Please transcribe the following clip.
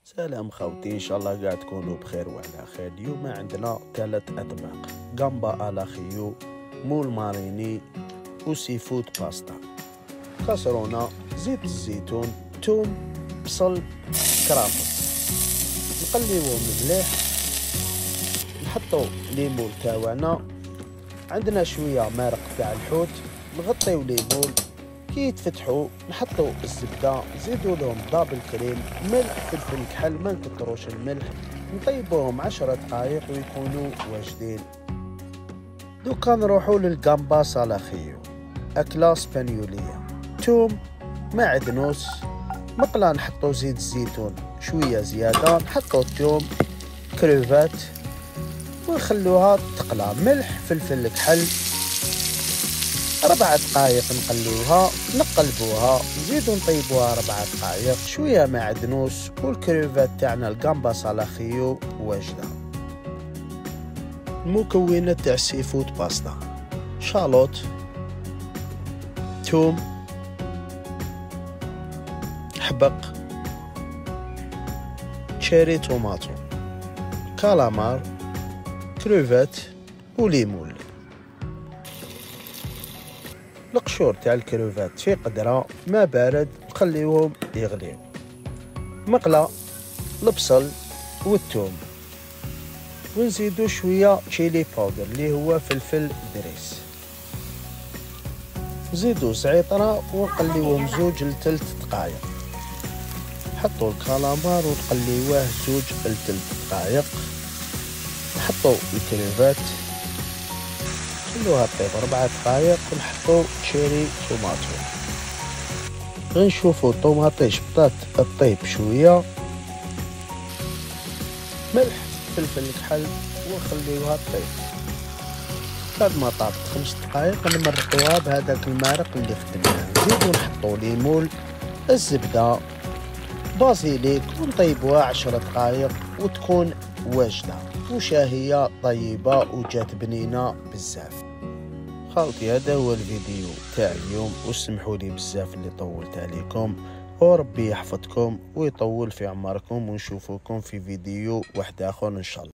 سلام خوتي، ان شاء الله قاعد تكونوا بخير وعلى خير. اليوم عندنا 3 اطباق: جامبا على خيو، مول ماريني، وسي فود باستا. كاسرونه، زيت الزيتون، توم، بصل، كرافس. نقليوهم مليح، نحطو ليمون تاعنا، عندنا شويه مرق تاع الحوت، نغطيو ليمون. كي يتفتحوا نحطوا الزبده، نزيدوا لهم دابل كريم، ملح، فلفل كحل، ما نكتروش الملح. نطيبوهم 10 دقائق ويكونوا واجدين. دوكا نروحوا للجامبا صلاخيو، اكله اسبانيوليه: توم، معدنوس، مقله نحطوا زيت الزيتون شويه زياده، نحطوا الثوم، كريفات، ونخلوها تقلى. ملح، فلفل كحل، 4 دقائق نقليوها، نقلبوها، نزيدو نطيبوها 4 دقائق، شويه معدنوس والكريفات تاعنا الجامبا صلاخيو واجده. المكونات تاع السي فود باستا: شالوت، توم، حبق، تشيري طوماطو، كالامار، كريفات وليمون. القشور تاع الكروفات في قدرة ما بارد نخليوهم يغليو. مقلة البصل والثوم، ونزيدو شوية تشيلي باودر اللي هو فلفل دريس. نزيدو زعترة ونقليوهم 2 ل 3 دقائق. نحطو الكالامار ونقليوه 2 ل 3 دقائق. نحطو الكروفات نخلوها طيب 4 دقائق، ونحطو تشيري طوماطو. غنشوفو الطوماطيش بدات الطيب شويه، ملح، فلفل كحل، ونخليوها طيب. بعد ما طابت 5 دقائق نمرقوها بهذاك المارق اللي خدمناه. نزيدو نحطو ليمون، الزبده، بازيليك، ونطيبوها 10 دقائق وتكون واجده وشاهيه طيبه وجات بنينه بزاف. خاوتي هذا هو الفيديو تاع اليوم، وسمحوا لي بزاف اللي طولت عليكم، وربي يحفظكم ويطول في عمركم، ونشوفكم في فيديو واحد اخر ان شاء الله.